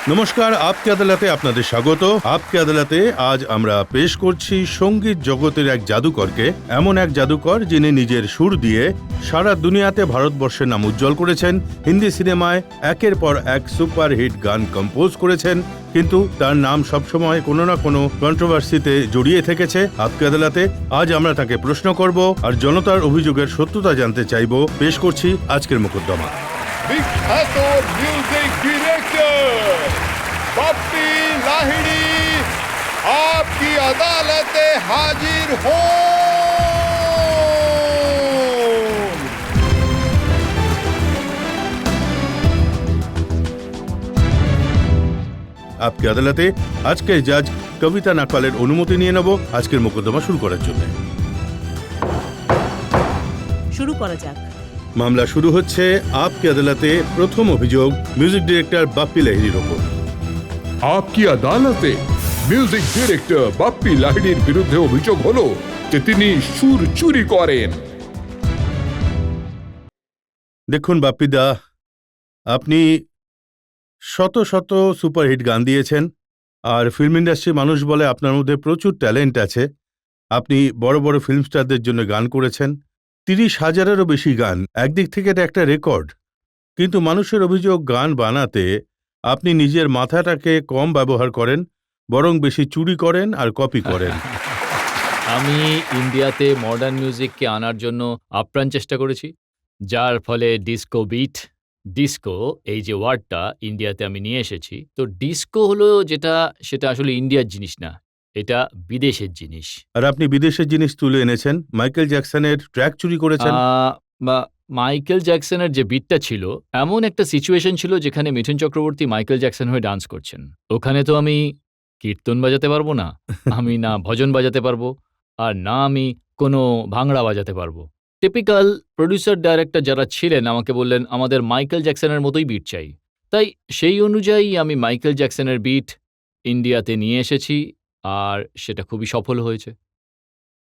নমস্কার, আপকে আদালতে আপনাদের স্বাগত। আপকে আদালতে আজ আমরা পেশ করছি সঙ্গীত জগতের এক জাদুকরকে, এমন এক জাদুকর যিনি নিজের সুর দিয়ে সারা দুনিয়াতে ভারতবর্ষের নাম উজ্জ্বল করেছেন। হিন্দি সিনেমায় একের পর এক সুপারহিট গান কম্পোজ করেছেন, কিন্তু তার নাম সবসময় কোনো না কোনো কন্ট্রোভার্সিতে জড়িয়ে থেকেছে। আপকে আদালতে আজ আমরা তাকে প্রশ্ন করব আর জনতার অভিযোগের সত্যতা জানতে চাইব। পেশ করছি আজকের মোকদ্দমা। বিখ্যাত মিউজিক ডিরেক্টর বাপ্পি লাহিড়ী आपकी अदालते हाजिर हो। আপকে আদালতে আজকের জাজ কবিতা নাকালের অনুমতি নিয়ে নেব আজকের মোকদ্দমা শুরু করার জন্য। শুরু করা যাক। মামলা শুরু হচ্ছে আপকে আদালতে প্রথম অভিযোগ মিউজিক ডিরেক্টর বাপ্পি লাহিড়ীর ওপর। आपकी আদালতে মিউজিক ডিরেক্টর বাপ্পি লাহিড়ীর বিরুদ্ধে অভিযোগ হলো যে তিনি সুর চুরি করেন। দেখুন বাপ্পিদা, আপনি শত শত সুপারহিট গান দিয়েছেন, আর ফিল্ম ইন্ডাস্ট্রি মানুষ বলে আপনার মধ্যে প্রচুর ট্যালেন্ট আছে। আপনি বড় বড় ফিল্ম স্টারদের জন্য গান করেছেন, 30,000-এরও বেশি গান। একদিক থেকে এটা একটা রেকর্ড, কিন্তু মানুষের অভিযোগ গান বানাতে আপনি নিজের মাথাটাকে কম ব্যবহার করেন, বরং বেশি চুরি করেন আর কপি করেন। আমি ইন্ডিয়াতে মডার্ন মিউজিককে আনার জন্য আপ্রাণ চেষ্টা করেছি, যার ফলে ডিস্কো বিট, ডিস্কো এই যে ওয়ার্ডটা ইন্ডিয়াতে আমি নিয়ে এসেছি। তো ডিস্কো হলো যেটা, সেটা আসলে ইন্ডিয়ার জিনিস না, এটা বিদেশের জিনিস। আর আপনি বিদেশের জিনিস তুলে এনেছেন, মাইকেল জ্যাকসনের ট্র্যাক চুরি করেছেন। মাইকেল জ্যাকসনের যে বিটটা ছিল, এমন একটা সিচুয়েশন ছিল যেখানে মিঠুন চক্রবর্তী মাইকেল জ্যাকসন হয়ে ডান্স করছেন। ওখানে তো আমি কীর্তন বাজাতে পারবো না, আমি না ভজন বাজাতে পারবো, আর না আমি কোনো ভাংড়া বাজাতে পারবো। টিপিক্যাল প্রডিউসার ডাইরেক্টর যারা ছিলেন আমাকে বললেন আমাদের মাইকেল জ্যাকসনের মতোই বিট চাই। তাই সেই অনুযায়ী আমি মাইকেল জ্যাকসনের বিট ইন্ডিয়াতে নিয়ে এসেছি, আর সেটা খুবই সফল হয়েছে।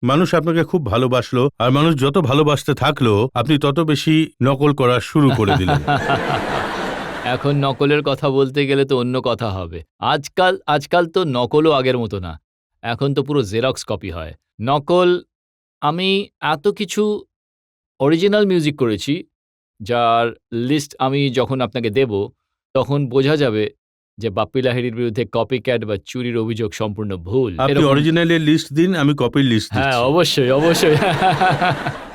মানুষ আপনাকে খুব ভালোবাসলো, আর মানুষ যত ভালোবাসতে থাকলো আপনি তত বেশি নকল করা শুরু করে দিলেন। এখন নকলের কথা বলতে গেলে তো অন্য কথা হবে। আজকাল তো নকলও আগের মতো না, এখন তো পুরো জেরক্স কপি হয়। নকল, আমি এত কিছু অরিজিনাল মিউজিক করেছি যার লিস্ট আমি যখন আপনাকে দেব তখন বোঝা যাবে যে বাপ্পি লাহিড়ীর বিরুদ্ধে কপি ক্যাট বা চুরির অভিযোগ সম্পূর্ণ ভুল। আপনি অরিজিনালের লিস্ট দিন, আমি কপির লিস্ট হ্যাঁ, দিচ্ছি। অবশ্যই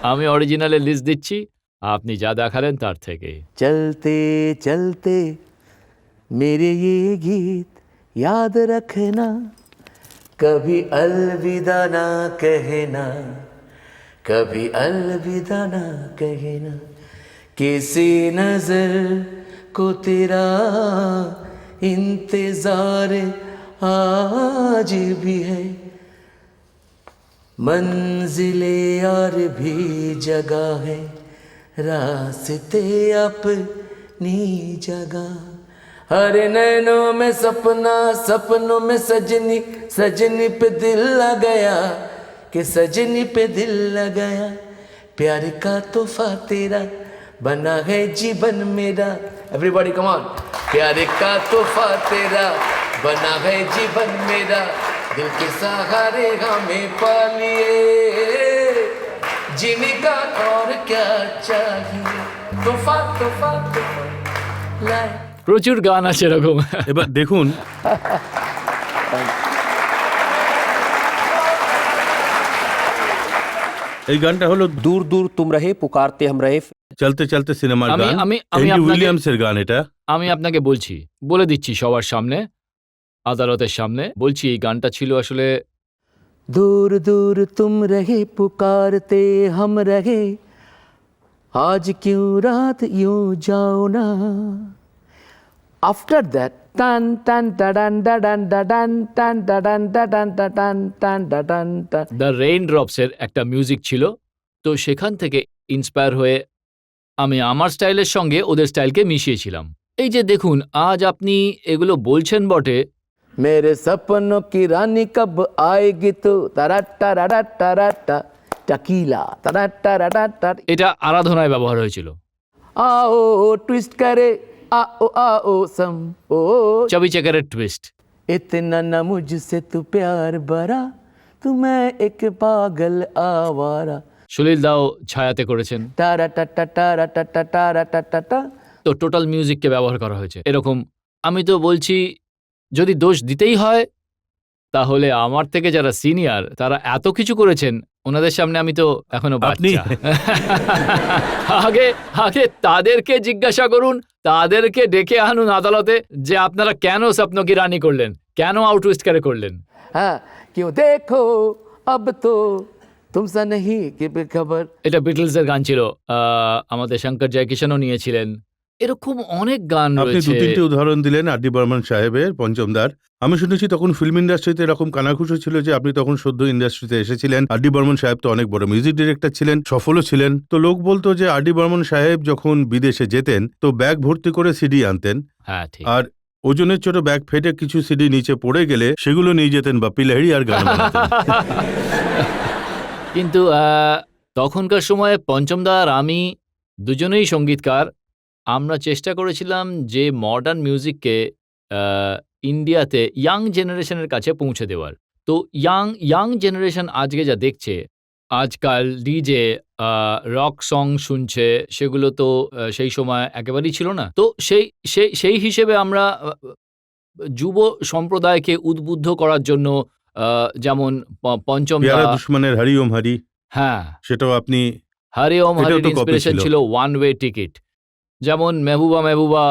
আমি অরিজিনালের লিস্ট দিচ্ছি, আপনি যা দেখালেন তার থেকে। चलते चलते मेरे ये गीत याद रखना, कभी अलविदा ना कहना, कभी अलविदा ना कहना, किसी नजर को तेरा इंतजार आज भी है, मंजिले और भी जगह है, रास्ते अपनी जगह। हर नैनों में सपना, सपनों में सजनी, सजनी पे दिल लग गया, कि सजनी पे दिल लग गया, प्यार का तोहफा तेरा बना है जीवन मेरा। Everybody come on. प्यार का तोहफा तेरा बना है जीवन मेरा, दिल के सहारे हमें पालिए, जीने का और क्या चाहिए, तोहफा तोहफा तोहफा लाए। প্রচুর গান আছে এরকম। এবার দেখুন, এই গানটা হলো दूर दूर तुम रहे पुकारते हम रहे। চলতে চলতে সিনেমার আমি- গান, আমি- আমি অ্যান্ডি আপনাকে- উইলিয়ামসের গান। এটা আমি আপনাকে বলে দিচ্ছি সবার সামনে, আদালতের সামনে বলছি, এই গানটা ছিল আসলে दूर दूर तुम रहे पुकारते हम रहे, आज क्यों रात यूं जाओ ना। आफ्टर दैट টান টান টাডান ডাডান ডাডান টান ডাডান ডাডান ডাডান টান ডাডান টান। দ্য রেইন ড্রপসের একটা মিউজিক ছিল, তো সেখান থেকে ইন্সপায়ার হয়ে আমি আমার স্টাইলের সঙ্গে ওদের স্টাইলকে মিশিয়েছিলাম। এই যে দেখুন, আজ আপনি এগুলো বলছেন বটে, मेरे सपनों की रानी कब आएगी तो तराट्टा राट्टा राट्टा टकीला तराट्टा राट्टा। এটা আরাধনায় ব্যবহার হয়েছিল। आओ ट्विस्ट करे आओ सम ओ চবি চেকারের টুইস্ট। इतना न मुझसे तू प्यार बरा तू मैं एक पागल आवारा সুনীল দাও ছায়াতে করেছেন। तारा टा टा तारा टा टा तारा टा टा टा তো টোটাল মিউজিককে ব্যবহার করা হয়েছে এরকম। আমি তো বলছি যদি দোষ দিতেই হয় তাহলে আমার থেকে যারা সিনিয়র তারা এত কিছু করেছেন, ওনাদের সামনে আমি তো এখনো আপনি- বাচ্চা। আগে আগে তাদেরকে জিজ্ঞাসা করুন, তাদেরকে ডেকে আনুন আদালতে যে আপনারা কেন স্বপ্ন কি রানী করলেন, কেন আউটউইস্ট করে করলেন। हाँ क्यों देखो अब तो तुमसा नहीं कि बेखबर এটা বিটলসের গান ছিল, আমাদের শঙ্কর জয়কিশনও নিয়েছিলেন। এরকম অনেক গান আপনি দু রয়েছে। তিনটে উদাহরণ দিলেন আর.ডি. বর্মন সাহেবের পঞ্চমদার। আমি শুনেছি তখন ফিল্ম ইন্ডাস্ট্রিতে এরকম কানাঘুষো ছিল যে আপনি তখন সদ্য ইন্ডাস্ট্রিতে এসেছিলেন। আর.ডি. বর্মন সাহেব তো অনেক বড় মিউজিক ডিরেক্টর ছিলেন, সফলও ছিলেন। তো লোক বলতো যে আর.ডি. বর্মন সাহেব যখন বিদেশে যেতেন তো ব্যাগ ভর্তি করে সিডি আনতেন, হ্যাঁ ঠিক। আর ওজনের ছোট ব্যাগ ফেটে কিছু সিডি নিচে পড়ে গেলে সেগুলো নিয়ে যেতেন বাপ্পি লাহিড়ী আর গান বানাতেন। কিন্তু তখনকার সময়ে পঞ্চমদা আর আমি দুজনেই সঙ্গীতকার। আমরা চেষ্টা করেছিলাম যে মডার্ন মিউজিককে ইন্ডিয়াতে ইয়াং জেনারেশনের কাছে পৌঁছে দেওয়ার। তো ইয়াং জেনারেশন আজকে যা দেখছে, আজকাল ডিজে রক সং শুনছে, সেগুলো তো সেই সময় একেবারেই ছিল না। তো সেই হিসেবে আমরা যুব সম্প্রদায়কে উদ্বুদ্ধ করার জন্য যেমন পঞ্চম পেয়ারা দুশ্মনের হারি ওম হারি, হ্যাঁ সেটাও আপনি হরি ওম এটাও হরির তো copy ইন্সপিরেশন ছিল। ছিল ওয়ান ওয়ে টিকিট, যেমন মেহবুবা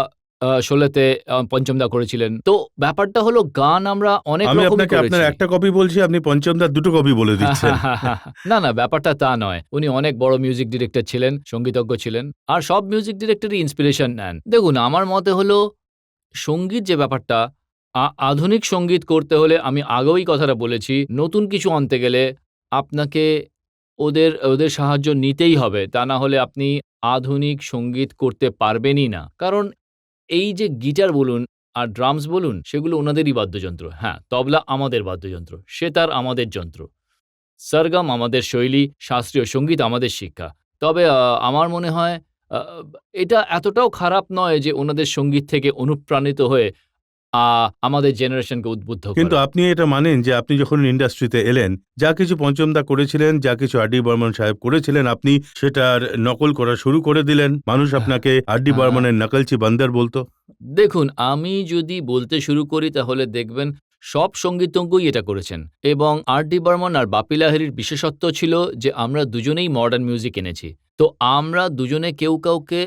শোলেতে পঞ্চমদা করেছিলেন। তো ব্যাপারটা হলো গান আমরা অনেক আমি রকমই আপনাকে আপনার করেছি। একটা কপি বলছি, আপনি পঞ্চমদার দুটো কপি বলে দিচ্ছেন। না ব্যাপারটা তা নয়। উনি অনেক বড় মিউজিক ডিরেক্টর ছিলেন, সঙ্গীতজ্ঞ ছিলেন, আর সব মিউজিক ডিরেক্টরই ইন্সপিরেশন নেন। দেখুন, আমার মতে হলো সঙ্গীত যে ব্যাপারটা, আধুনিক সঙ্গীত করতে হলে আমি আগেই কথাটা বলেছি, নতুন কিছু আনতে গেলে আপনাকে ওদের সাহায্য নিতেই হবে, তা না হলে আপনি আধুনিক সঙ্গীত করতে পারবেনই না। কারণ এই যে গিটার বলুন আর ড্রামস বলুন, সেগুলো ওনাদেরই বাদ্যযন্ত্র। হ্যাঁ, তবলা আমাদের বাদ্যযন্ত্র, সেতার আমাদের যন্ত্র, সরগম আমাদের শৈলী, শাস্ত্রীয় সঙ্গীত আমাদের শিক্ষা। তবে আমার মনে হয় এটা এতটাও খারাপ নয় যে ওনাদের সঙ্গীত থেকে অনুপ্রাণিত হয়ে আমাদের জেনারেশনকে উদ্বুদ্ধ কিন্তু করা। আপনি এটা মানেন যে আপনি যখন ইন্ডাস্ট্রিতে এলেন, যা কিছু পঞ্চমদা করেছিলেন, যা কিছু আর.ডি. বর্মন সাহেব করেছিলেন, আপনি সেটার নকল করা শুরু করে দিলেন। মানুষ আপনাকে আর.ডি. বর্মনের নকলচি বান্দর বলতো। দেখুন, আমি যদি বলতে শুরু করি তাহলে দেখবেন সব সঙ্গীতজ্ঞই এটা করেছেন, এবং আর.ডি. বর্মন আর বাপ্পি লাহিড়ীর বিশেষত্ব ছিল যে আমরা দুজনেই মডার্ন মিউজিক এনেছি। তো আমরা দুজনে কেউ কাউকে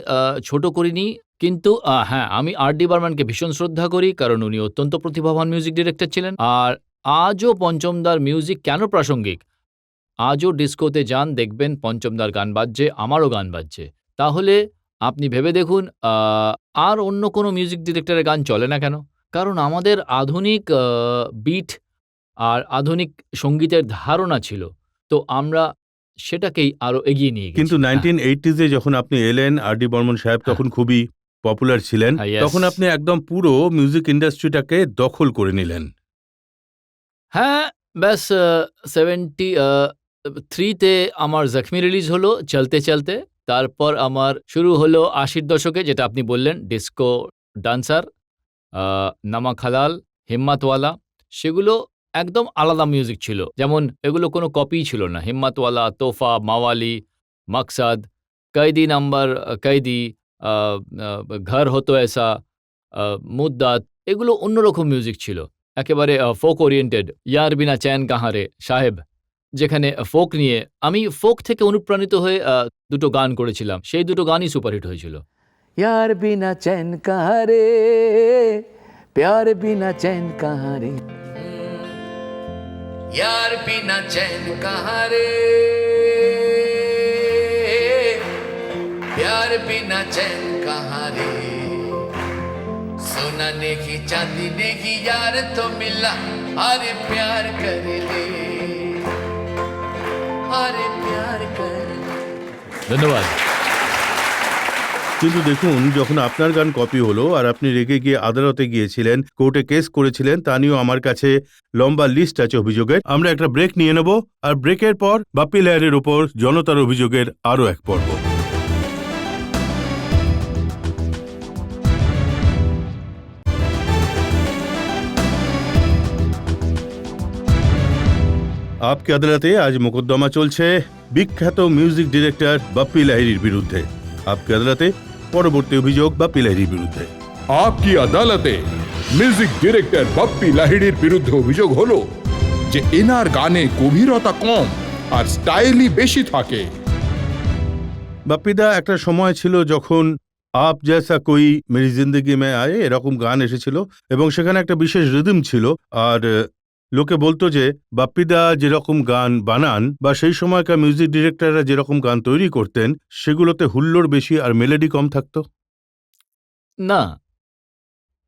ছোট করিনি। কিন্তু হ্যাঁ, আমি আর.ডি. বর্মনকে ভীষণ শ্রদ্ধা করি, কারণ উনি অত্যন্ত প্রতিভাবান মিউজিক ডিরেক্টর ছিলেন। আর আজও পঞ্চমদার মিউজিক কেন প্রাসঙ্গিক, আজও ডিস্কোতে যান, দেখবেন পঞ্চমদার গান বাজছে, আমারও গান বাজছে। তাহলে আপনি ভেবে দেখুন আর অন্য কোনো মিউজিক ডিরেক্টরের গান চলে না কেন? কারণ আমাদের আধুনিক বিট আর আধুনিক সঙ্গীতের ধারণা ছিল, তো আমরা সেটাকেই আরো এগিয়ে নিয়ে গেছি। কিন্তু 1980s যখন আপনি এলেন, আর.ডি. বর্মন সাহেব তখন খুবই পপুলার ছিলেন। হ্যাঁ, yes. তখন আপনি একদম পুরো মিউজিক ইন্ডাস্ট্রিটাকে দখল করে নিলেন। হ্যাঁ, ব্যাস 73-তে আমার জখমি রিলিজ হলো চলতে চলতে। তারপর আমার শুরু হলো 80-র দশকে, যেটা আপনি বললেন, ডিস্কো ডান্সার, নমক হালাল, হিম্মতওয়ালা, সেগুলো একদম আলাদা মিউজিক ছিল। যেমন এগুলো কোনো কপি ছিল না। হিম্মতওয়ালা, তোফা, মাওয়ালি, মকসদ, কয়েদি নাম্বার কয়েদি, ঘর হতো এসা, মুদ্দাত, এগুলো অন্যরকম মিউজিক ছিল, একেবারে ফোক ওরিয়েন্টেড। ইয়ার বিনা চ্যান কাহারে সাহেব, যেখানে ফোক নিয়ে আমি ফোক থেকে অনুপ্রাণিত হয়ে দুটো গান করেছিলাম, সেই দুটো গানই সুপারহিট হয়েছিল। यार बिना चैन कहाँ रे प्यार बिना चैन कहाँ रे यार बिना चैन कहाँ रे प्यार बिना चैन कहाँ रे सोना ने की चांदी ने की यार तो मिला अरे प्यार कर ले अरे प्यार कर ले ধন্যবাদ। কিন্তু দেখুন, যখন আপনার গান কপি হলো আর আপনি রেগে গিয়ে আদালতে গিয়েছিলেন, কোর্টে কেস করেছিলেন, তা নিয়েও আমার কাছে লম্বা লিস্ট আছে অভিযোগের। আমরা একটা ব্রেক নিয়ে নেব, আর ব্রেকের পর বাপ্পি লাহিড়ীর ওপর জনতার অভিযোগের আরও এক পর্ব। আপকে আদালতে আজ মোকদ্দমা চলছে বিখ্যাত মিউজিক ডিরেক্টর বাপ্পি লাহিড়ীর বিরুদ্ধে। আপকে আদালতে পরবর্তী অভিযোগ বাপ্পি লাহিড়ীর বিরুদ্ধে। আপকি আদালতে মিউজিক ডিরেক্টর বাপ্পি লাহিড়ীর বিরুদ্ধে অভিযোগ হলো যে এনার গানে গভীরতা কম আর স্টাইলই বেশি থাকে। বাপ্পিদা, একটা সময় ছিল যখন আপ জৈসা কোই মেরি জিন্দগি মে আয়ে এরকম গান এসেছিল এবং সেখানে একটা বিশেষ রিদম ছিল। আর লোকে বলতো যে বাপ্পিদা যেরকম গান বানান বা সেই সময়কার মিউজিক ডিরেক্টররা যেরকম গান তৈরি করতেন সেগুলোতে হুল্লোড় বেশি আর মেলোডি কম থাকতো। না,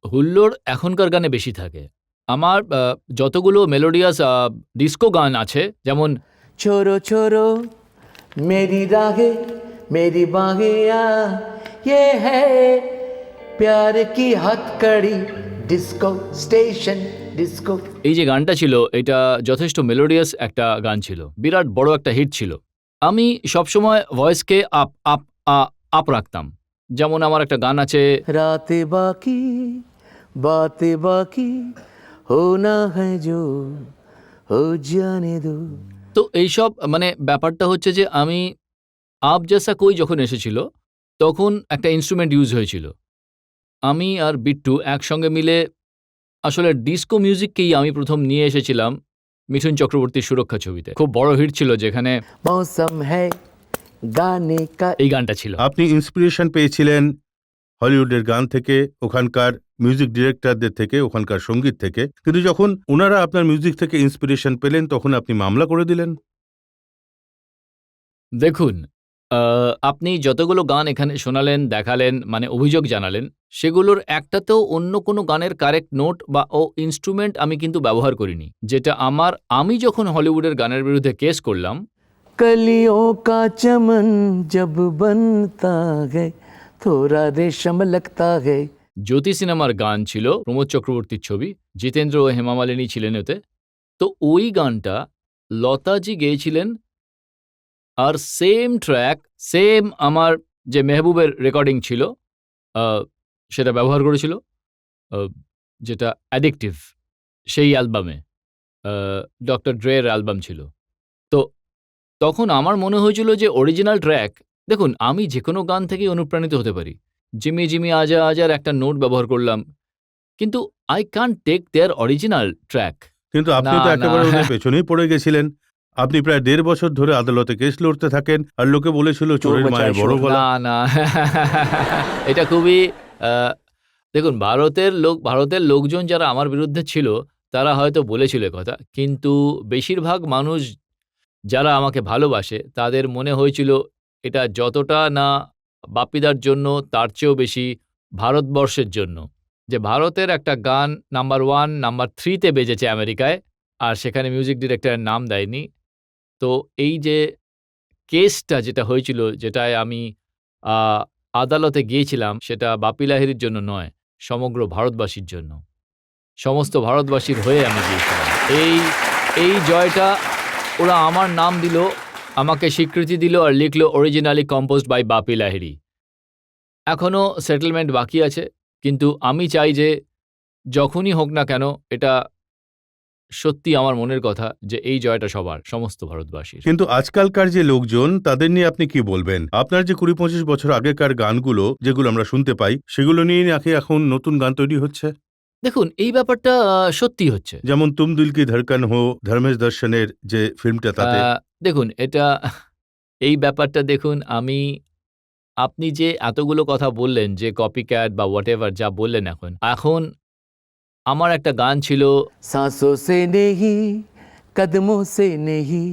হুল্লোড় এখনকার গানে বেশি থাকে। আমার যতগুলো মেলোডিয়াস ডিস্কো গান আছে, যেমন छोरो छोरो मेरी राहें मेरी बाहें आ ये है प्यार की हथकड़ी डिस्को स्टेशन डिस्को। এই যে গানটা ছিল, এটা যথেষ্ট মেলোডিয়াস একটা গান ছিল, বিরাট বড় একটা হিট ছিল। আমি সবসময় ভয়েসকে আপ আপ আপ রাখতাম। যেমন আমার একটা গান আছে, रातें बाकी बातें बाकी होना है जो हो जाने दो। তো এইসব মানে ব্যাপারটা হচ্ছে যে আমি আপ জেসা কই যখন এসেছিল তখন একটা ইনস্ট্রুমেন্ট ইউজ হয়েছিল। আমি আর বিট্টু একসঙ্গে মিলে আসলে ডিস্কো মিউজিককেই আমি প্রথম নিয়ে এসেছিলাম মিঠুন চক্রবর্তীর সুরক্ষা ছবিতে। খুব বড় হিট ছিল, যেখানে मौसम है गाने का। এই গানটা ছিল। আপনি ইন্সপিরেশন পেয়েছিলেন হলিউডের গান থেকে, ওখানকার মিউজিক ডিরেক্টরদের থেকে, ওখানকার সঙ্গীত থেকে, কিন্তু যখন ওনারা আপনার মিউজিক থেকে ইন্সপিরেশন পেলেন তখন আপনি মামলা করে দিলেন। দেখুন, আপনি যতগুলো গান এখানে শোনালেন, দেখালেন, মানে অভিযোগ জানালেন, সেগুলোর একটাতেও অন্য কোনো গানের কারেক্ট নোট বা ইনস্ট্রুমেন্ট আমি কিন্তু ব্যবহার করিনি। যেটা আমি যখন হলিউডের গানের বিরুদ্ধে কেস করলাম, कलियों का चमन जब बनता है थोड़ा रेशम लगता है। জ্যোতি সিনেমার গান ছিল, প্রমোদ চক্রবর্তীর ছবি, জিতেন্দ্র ও হেমা মালিনী ছিলেন ওতে। তো ওই গানটা লতাজি গেয়েছিলেন, আর সেম ট্র্যাক, সেম আমার যে মেহবুবের রেকর্ডিং ছিল সেটা ব্যবহার করেছিল, যেটা অ্যাডিকটিভ, সেই অ্যালবামে, ডক্টর ড্রের অ্যালবাম ছিল। তো তখন আমার মনে হয়েছিল যে অরিজিনাল ট্র্যাক, দেখুন আমি যে কোনো গান থেকেই অনুপ্রাণিত হতে পারি। জিমি জিমি আজা আজার একটা নোট ব্যবহার করলাম, কিন্তু I can't take their original track. কিন্তু আপনি না, তো না। একেবারে ওদের পেছনেই পড়ে গেছিলেন। আপনি প্রায় 1.5 বছর ধরে আদালতে কেস লড়তে থাকেন, আর লোকে বলেছিল চোরের মায়ের বড় গলা। না না এটা খুবই দেখুন, ভারতের লোকজন যারা আমার বিরুদ্ধে ছিল তারা হয়তো বলেছিল কথা, কিন্তু বেশিরভাগ মানুষ যারা আমাকে ভালোবাসে তাদের মনে হয়েছিল এটা যতটা না বাপ্পিদার জন্য তার চেয়েও বেশি ভারতবর্ষের জন্য। যে ভারতের একটা গান নাম্বার 1, নাম্বার 3-তে বেজেছে আমেরিকায়, আর সেখানে মিউজিক ডিরেক্টরের নাম দেয়নি। তো এই যে কেসটা যেটা হয়েছিল, যেটায় আমি আদালতে গিয়েছিলাম, সেটা বাপ্পি লাহিড়ীর জন্য নয়, সমগ্র ভারতবাসীর জন্য, সমস্ত ভারতবাসীর হয়ে আমি গিয়েছিলাম। এই জয়টা ওরা আমার নাম দিল, আমাকে স্বীকৃতি দিল, আর লিখলো originally composed by Bappi Lahiri. এখনও সেটেলমেন্ট বাকি আছে, কিন্তু আমি চাই যে যখনই হোক না কেন, এটা সত্যি আমার মনের কথা যে এই জয়টা সবার, সমস্ত ভারতবাসীর। কিন্তু আজকালকার যে লোকজন, তাদের নিয়ে আপনি কি বলবেন? আপনার যে 20-25 বছর আগেকার গানগুলো যেগুলো আমরা শুনতে পাই, সেগুলো নিয়ে নাকি এখন নতুন গান তৈরি হচ্ছে? দেখুন, এই ব্যাপারটা সত্যি হচ্ছে। যেমন তুম দিল কি ধড়কন হো, ধর্মেশ দর্শনের যে ফিল্মটা, তাতে দেখুন, এই ব্যাপারটা দেখুন, আপনি যে এতগুলো কথা বললেন, যে কপি ক্যাট বা হোয়াট এভার যা বললেন, এখন আমার একটা গান ছিল, सांसों से नहीं कदमों से नहीं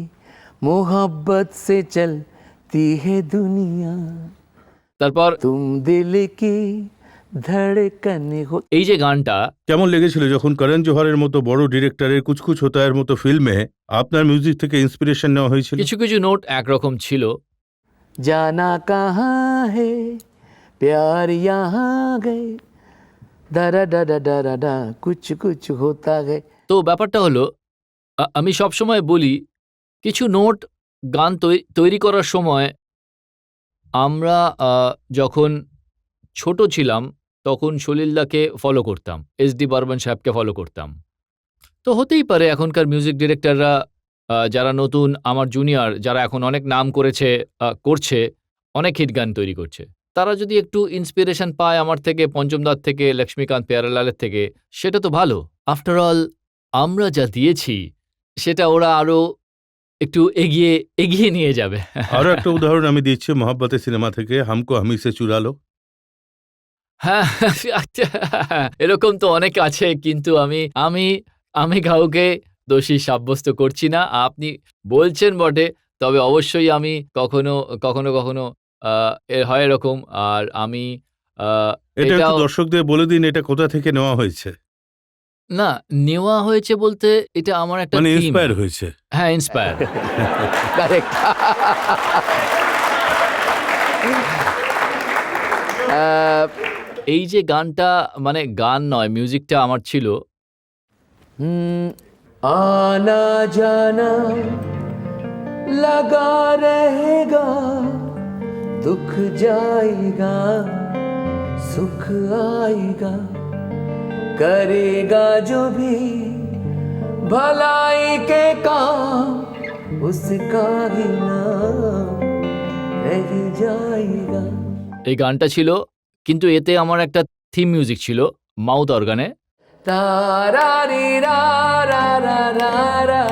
मोहब्बत से चलती है दुनिया তারপর तुम दिल की धड़कन हो। এই যে গানটা, কেমন লেগেছিল যখন করণ জোহরের মতো বড় ডিরেক্টরের কুছ কুছ হোতা হ্যার মতো ফিল্মে আপনার মিউজিক থেকে ইন্সপিরেশন নেওয়া হয়েছিল? কিছু কিছু নোট একরকম ছিল। जाना कहाँ है प्यार यहाँ गए दरा डरा डरा डा कुछ कुछ होता है। তো ব্যাপারটা হলো, আমি সবসময় বলি, কিছু নোট গান তৈরি করার সময় আমরা যখন ছোট ছিলাম তখন সলিলদাকে ফলো করতাম, SD বর্মন সাহেবকে ফলো করতাম। তো হতেই পারে এখনকার মিউজিক ডিরেক্টররা যারা নতুন আমার জুনিয়র, যারা এখন অনেক নাম করছে অনেক হিট গান তৈরি করছে, তারা যদি একটু ইন্সপিরেশন পায় আমার থেকে, পঞ্চম দার থেকে, লক্ষ্মীকান্ত প্যারেলালের থেকে, সেটা তো ভালো। আফটার অল আমরা যা দিয়েছি সেটা ওরা আরো একটু এগিয়ে নিয়ে যাবে। আরো একটা উদাহরণ আমি দিচ্ছি মোহাব্বতে সিনেমা থেকে, হামকো হামি সে চুরালো। হ্যাঁ, এরকম তো অনেক আছে, কিন্তু আমি কাউকে দোষী সাব্যস্ত করছি না। আপনি বলছেন বটে, তবে অবশ্যই আমি কখনো হয় এরকম। আর আমি এটা একটু এটাও দর্শকদের বলে দিন, এটা কোথা থেকে নেওয়া হয়েছে, না, নেওয়া হয়েছে বলতে এটা আমার একটা মানে থিম। ইন্সপায়ার হয়েছে। হ্যাঁ, ইন্সপায়ার। करेक्ट এই যে গানটা, মানে গান নয়, মিউজিকটা আমার ছিল। आना जाना लगा रहेगा, दुख जाएगा सुख आएगा, करेगा जो भी भलाई के काम उसका ही नाम रह जाएगा। এই গানটা ছিল, কিন্তু এতে আমার একটা থিম মিউজিক ছিল মাউথ অর্গানে। तारा री रा रा रा रा रा,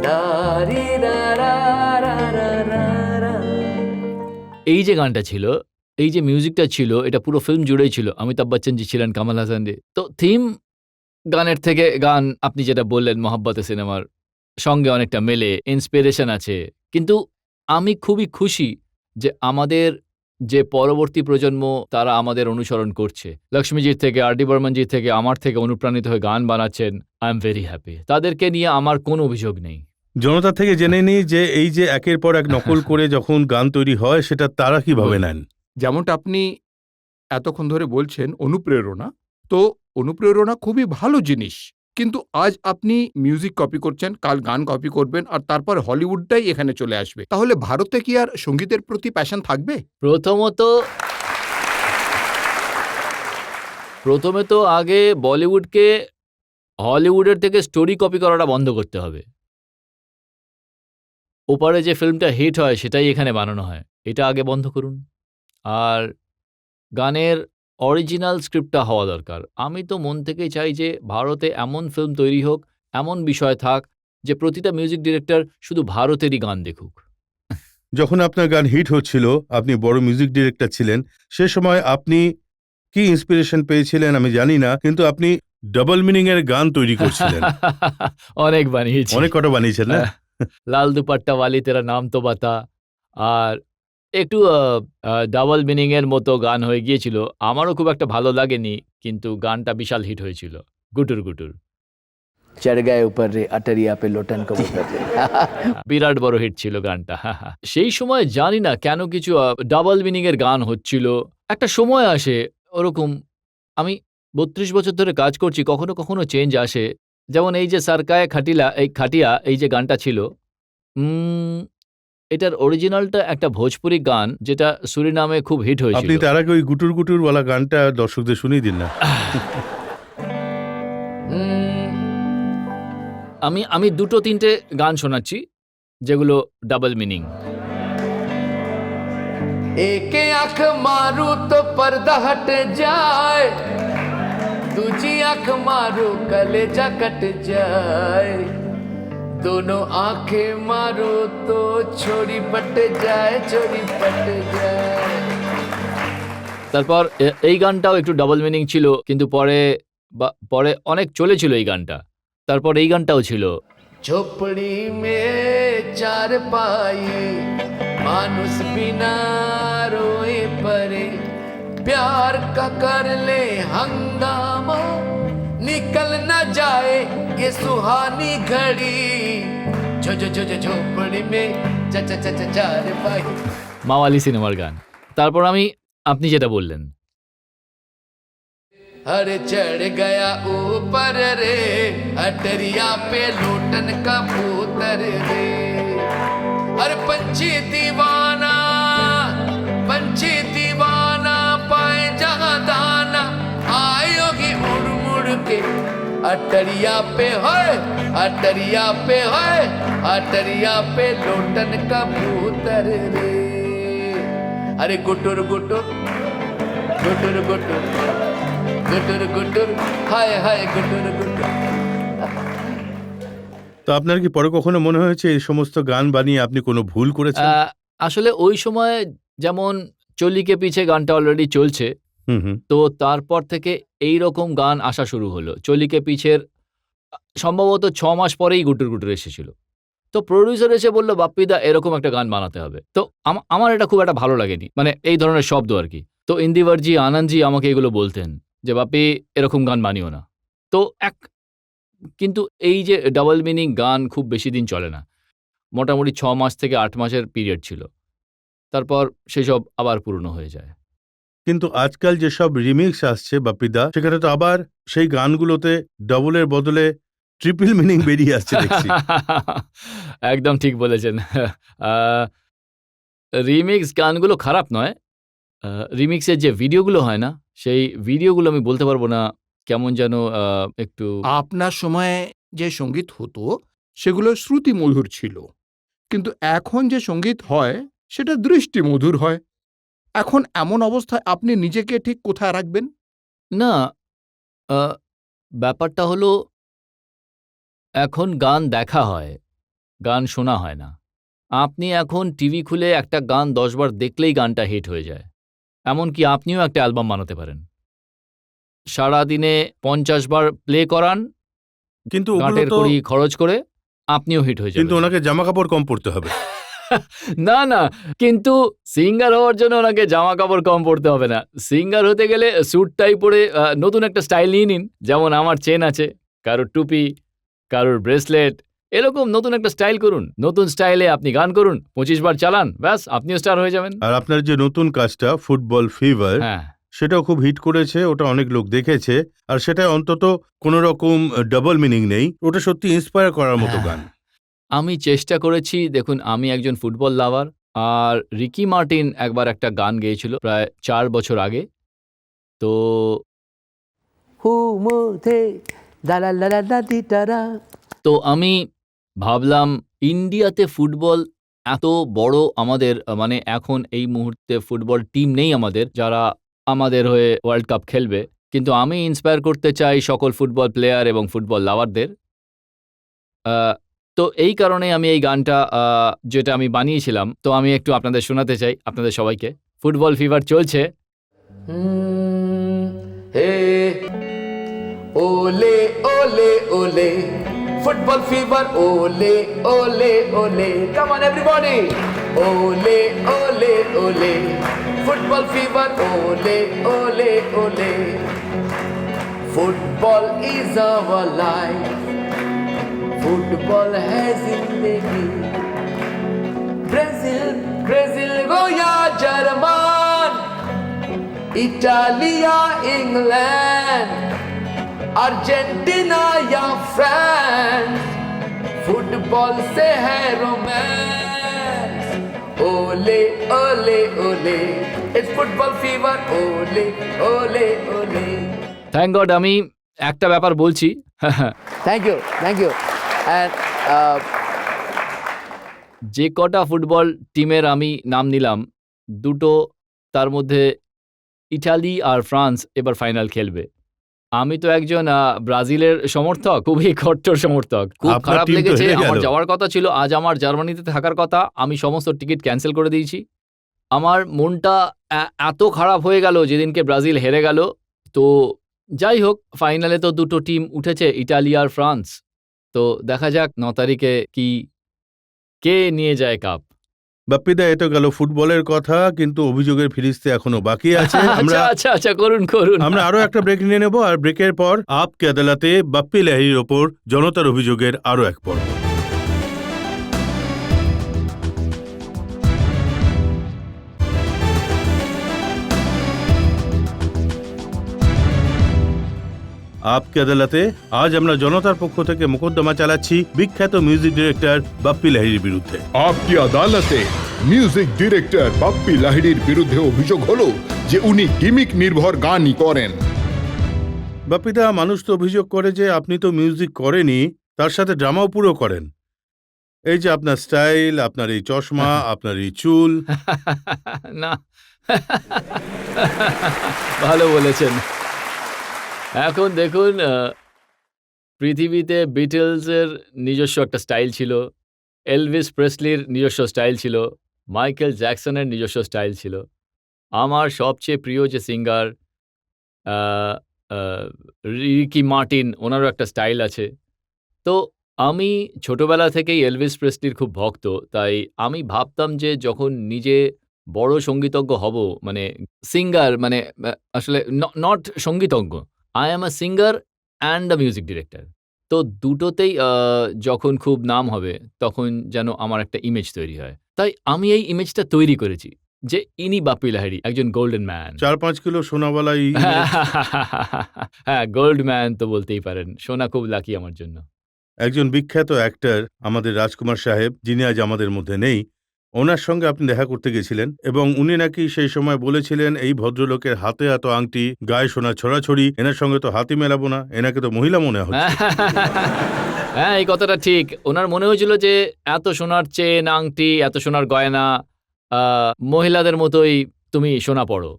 दारी रा रा रा रा रा रा। এই যে গানটা ছিল, এই যে মিউজিকটা ছিল, এটা পুরো ফিল্ম জুড়েই ছিল। অমিতাভ বচ্চন জি ছিলেন, কামাল হাসান জি। তো থিম গানের থেকে গান, আপনি যেটা বললেন মোহাব্বতে সিনেমার সঙ্গে অনেকটা মেলে, ইন্সপিরেশন আছে। কিন্তু আমি খুবই খুশি যে আমাদের যে পরবর্তী প্রজন্ম, তারা আমাদের অনুসরণ করছে। লক্ষ্মীজির থেকে, আর ডি বর্মনজির থেকে, আমার থেকে অনুপ্রাণিত হয়ে গান বানাচ্ছেন। I am very happy. তাদেরকে নিয়ে আমার কোনো অভিযোগ নেই। জনতা থেকে জেনে নিই যে এই যে একের পর এক নকল করে যখন গান তৈরি হয়, সেটা তারা কিভাবে নেন। যেমনটা আপনি এতক্ষণ ধরে বলছেন অনুপ্রেরণা, তো অনুপ্রেরণা খুবই ভালো জিনিস, কিন্তু আজ আপনি মিউজিক কপি করছেন, কাল গান কপি করবেন, আর তারপর হলিউডটাই এখানে চলে আসবে। তাহলে ভারতে কি আর সঙ্গীতের প্রতি প্যাশন থাকবে? প্রথমে তো আগে বলিউডকে হলিউডের থেকে স্টোরি কপি করাটা বন্ধ করতে হবে। ওপারে যে ফিল্মটা হিট হয় সেটাই এখানে বানানো হয়, এটা আগে বন্ধ করুন। আর গানের অরিজিনাল স্ক্রিপ্টটা হওয়া দরকার। আমি তো মন থেকেই চাই যে ভারতে এমন ফিল্ম তৈরি হোক, এমন বিষয় থাক, যে প্রতিটা মিউজিক ডিরেক্টর শুধু ভারতেরই গান দেখুক। যখন আপনার গান হিট হচ্ছিল, আপনি বড় মিউজিক ডিরেক্টর ছিলেন, সে সময় আপনি কি ইন্সপিরেশন পেয়েছিলেন আমি জানি না, কিন্তু আপনি ডাবল মিনিং এর গান তৈরি করছিলেন। অনেক বানিয়েছি, অনেক কটা বানিয়েছেন না? লাল দুপাট্টা ওয়ালি তেরা নাম তো বাতা, আর একটু ডাবল মিনিং এর মতো গান হয়ে গিয়েছিল। আমারও খুব একটা ভালো লাগেনি, কিন্তু গানটা বিশাল হিট হয়েছিল। গুটুর গুটুর चढ़ गए ऊपर रे अटरिया पे लोटन कबूतर रे। বিরাট বড় হিট ছিল গানটা। সেই সময় জানি না কেন কিছু ডাবল মিনিং এর গান হচ্ছিল। একটা সময় আসে ওরকম, আমি ৩২ বছর ধরে কাজ করছি, কখনো কখনো চেঞ্জ আসে। যেমন এই যে সারকায়ে খাটিয়া এই যে গানটা ছিল, এটার অরিজিনালটা একটা ভোজপুরি গান, যেটা সুরিনামে খুব হিট আপনি হয়েছিল। তার আগে ওই গুটুর গুটুর ওয়ালা গানটা দর্শকদের শুনিয়ে দিন না। আমি দুটো তিনটে গান শোনাচ্ছি যেগুলো ডাবল মিনিং। एक आंख मारू तो पर्दा हट जाए, दूजी आंख मारू कलेजा कट जाए, दोनों आंखें मारू तो छोरी पट जाए, छोरी पट जाए। তারপর এই গানটাও একটু ডাবল মিনিং ছিল, কিন্তু পরে অনেক চলেছিল এই গানটা। তারপর এই গানটাও ছিল, झोपड़ी में चार पाई मानुस बिना रोए परे, प्यार का कर ले हंगामा, निकल न जाए ये सुहानी घड़ी, झो झो झो झो झोपड़ी में चा चा चा चा चार पाई। মাওয়ালি সিনেমার গান। তারপর আপনি যেটা বললেন, अरे चढ़ गया ऊपर रे अटरिया पे लोटन कबूतर रे, अरे पंछी दीवाना पाए जहाँ दाना, आयोगी उड़ मुड़ के अटरिया पे है अटरिया पे लोटन कबूतर रे अरे गुटुर गुटुर गुटुर गुटुर गुटुर गुटुर हाय हाय गुटुर गुटुर তো আপনার কি পরে কখনো মনে হয়েছে এই সমস্ত গান বানিয়ে আপনি কোনো ভুল করেছেন? আসলে ওই সময় যেমন চল্লিকে পিছে গানটা অলরেডি চলছে, হুম হুম। তো তারপর থেকে এই রকম গান আসা শুরু হলো। চল্লিকে পিছের সম্ভবত 6 মাস পরেই গুটুর গুটুর এসেছিল। তো প্রডিউসার এসে বলল, বাপ্পিদা এরকম একটা গান বানাতে হবে। তো আমার এটা খুব একটা ভালো লাগেনি, মানে এই ধরনের শব্দ আর কি। তো ইন্দিবরজি, আনন্দজি আমাকে এগুলো বলতেন যে বাপ্পি এরকম গান বানিও না। তো কিন্তু এই যে ডাবল মিনিং গান খুব বেশি দিন চলে না, মোটামুটি 6 মাস থেকে 8 মাসের পিরিয়ড ছিল, তারপর সেসব আবার পুরনো হয়ে যায়। কিন্তু আজকাল যেসব রিমিক্স আসছে বাপ্পিদা, সেখানে তো আবার সেই গানগুলোতে ডবলের বদলে ট্রিপল মিনিং বেরিয়ে আসছে দেখছি। একদম ঠিক বলেছেন। রিমিক্স গানগুলো খারাপ নয়, রিমিক্সের যে ভিডিওগুলো হয় না, সেই ভিডিওগুলো আমি বলতে পারবো না, কেমন যেন একটু আপনার সময়ে যে সঙ্গীত হতো সেগুলো শ্রুতি মধুর ছিল, কিন্তু এখন যে সঙ্গীত হয় সেটা দৃষ্টি মধুর হয়। এখন এমন অবস্থায় আপনি নিজেকে ঠিক কোথায় রাখবেন? না, ব্যাপারটা হলো এখন গান দেখা হয়, গান শোনা হয় না। আপনি এখন টিভি খুলে একটা গান 10 বার দেখলেই গানটা হিট হয়ে যায়। এমনকি আপনিও একটা অ্যালবাম বানাতে পারেন, সারাদিনে 50 বার প্লে করান, কিন্তু ওগুলো গাঁটের তো, কড়ি খরচ করে আপনিও হিট হয়ে কিন্তু যাবেন। ওনাকে জামা কাপড় কম পরতে হবে। না না, কিন্তু সিঙ্গার হওয়ার জন্য ওনাকে জামা কাপড় কম পরতে হবে না। সিঙ্গার হতে গেলে স্যুট টাই পরে নতুন একটা স্টাইল নিয়ে নিন। যেমন আমার চেন আছে, কারোর টুপি, কারোর ব্রেসলেট, এরকম নতুন একটা স্টাইল করুন। নতুন স্টাইলে আপনি গান করুন, 25 বার চালান, ব্যাস আপনিও স্টার হয়ে যাবেন। আর আপনার যে নতুন কাজটা ফুটবল ফিভার, হ্যাঁ, সেটাও খুব হিট করেছে, ওটা অনেক লোক দেখেছে। আর সেটা অন্তত কোনো রকম ডাবল মিনিং নেই, ওটা সত্যি ইন্সপায়ার করার মতো গান। আমি চেষ্টা করেছি। দেখুন, আমি একজন ফুটবল লাভার, আর রিকি মার্টিন একবার একটা গান গেয়েছিল প্রায় 4 বছর আগে। তো হু মো থে দা লা লা লা লা দি টা রা তো আমি ভাবলাম ইন্ডিয়াতে ফুটবল এত বড়, আমাদের মানে এখন এই মুহূর্তে ফুটবল টিম নেই আমাদের যারা আমাদের হয়ে ওয়ার্ল্ড কাপ খেলবে, কিন্তু আমি ইন্সপায়ার করতে চাই সকল ফুটবল প্লেয়ার এবং ফুটবল লাভারদের। তো এই কারণে আমি এই গানটা যেটা আমি বানিয়েছিলাম, তো আমি একটু আপনাদের শোনাতে চাই, আপনাদের সবাইকে। ফুটবল ফিভার চলছে। হে ওলে ওলে ওলে ফুটবল ফিভার ওলে ওলে ওলে কাম অন এভরিবডি ওলে ওলে ওলে ফুটবল ফিভার ওলে ওলে ওলে football is our life football है जिंदगी ब्राजील ब्राजील गो या जर्मन इटालिया इंग्लैंड अर्जेंटीना या फ्रांस फुटबॉल से है रोमांस ओले ओले ओले इट्स फुटबल फीवर ओले ओले ओले থ্যাংক গড আমি একটা ব্যাপার বলছি। थैंक यू and যে কটা ফুটবল টিমের আমি নাম নিলাম, দুটো তার মধ্যে ইটালি আর ফ্রান্স এবার ফাইনাল খেলবে। আমি তো একজন ব্রাজিলের সমর্থক, খুবই কট্টর সমর্থক। খুব আপনার খারাপ টিম তো লেগেছে। হেরে গেল। আমার যাওয়ার কথা ছিল, আজ আমার জার্মানিতে থাকার কথা, আমি সমস্ত টিকিট ক্যান্সেল করে দিয়েছি। আমার মনটা এত খারাপ হয়ে গেল যেদিনকে ব্রাজিল হেরে গেল। তো যাই হোক, ফাইনালে তো দুটো টিম উঠেছে, ইটালি আর ফ্রান্স। তো দেখা যাক 9 তারিখে কে নিয়ে যায় কাপ। বাপ্পিদা, এ তো গেল ফুটবলের কথা, কিন্তু অভিযোগের ফিরিস্তে এখনো বাকি আছে। আচ্ছা করুন। আমরা আরো একটা ব্রেক নিয়ে নেব, আর ব্রেকের পর আপকে আদালতে বাপ্পি লাহিড়ীর ওপর জনতার অভিযোগের আরো এক পর্ব। আপকে আদালতে আজ আমরা জনতার পক্ষ থেকে মোকদ্দমা চালাচ্ছি বিখ্যাত মিউজিক ডিরেক্টর বাপ্পি লাহিড়ীর বিরুদ্ধে। আপকি আদালতে মিউজিক ডিরেক্টর বাপ্পি লাহিড়ীর বিরুদ্ধে অভিযোগ হলো যে উনি গিমিক নির্ভর গানই করেন। বাপিদা, মানুষ তো অভিযোগ করে যে আপনি তো মিউজিক করেনই, তার সাথে ড্রামাও পুরো করেন। এই যে আপনার স্টাইল, আপনার এই চশমা, আপনার এই চুল। না, ভালো বলেছেন। এখন দেখুন, পৃথিবীতে বিটলসের নিজস্ব একটা স্টাইল ছিল, এলভিস প্রেসলির নিজস্ব স্টাইল ছিল, মাইকেল জ্যাকসনের নিজস্ব স্টাইল ছিল। আমার সবচেয়ে প্রিয় যে সিঙ্গার রিকি মার্টিন, ওনারও একটা স্টাইল আছে। তো আমি ছোটবেলা থেকেই এলভিস প্রেসলির খুব ভক্ত, তাই আমি ভাবতাম যে যখন নিজে বড় সঙ্গীতজ্ঞ হব, মানে সিঙ্গার, মানে আসলে নট সঙ্গীতজ্ঞ, I am a singer and a music director. তো দুটোতেই যখন খুব নাম হবে, তখন যেন আমার একটা ইমেজ তৈরি হয়। তাই আমি এই ইমেজটা তৈরি করেছি যে ইনি বাপ্পি লাহিড়ী, একজন গোল্ডেন ম্যান। 4-5 কিলো সোনাওয়ালা এই image। হ্যাঁ, গোল্ড ম্যান তো বলতেই পারেন। সোনা খুব লাকি আমার জন্য। একজন বিখ্যাত অ্যাক্টর আমাদের রাজকুমার সাহেব, যিনি আজ আমাদের মধ্যে নেই, ওনার সঙ্গে আপনি দেখা করতে গেছিলেন এবং উনি নাকি সেই সময় বলেছিলেন এই ভদ্রলোকের হাতে এত আংটি, গায়ে সোনা ছড়াছড়ি, এনার সঙ্গে তো হাতি মেলাবো না, এনাকে তো মহিলা মনে হচ্ছে। হ্যাঁ, এই কথাটা ঠিক। ওনার মনে হয়েছিল যে এত সোনার চেন, আংটি, এত সোনার গয়না, মহিলাদের মতোই তুমি সোনা পড়ো।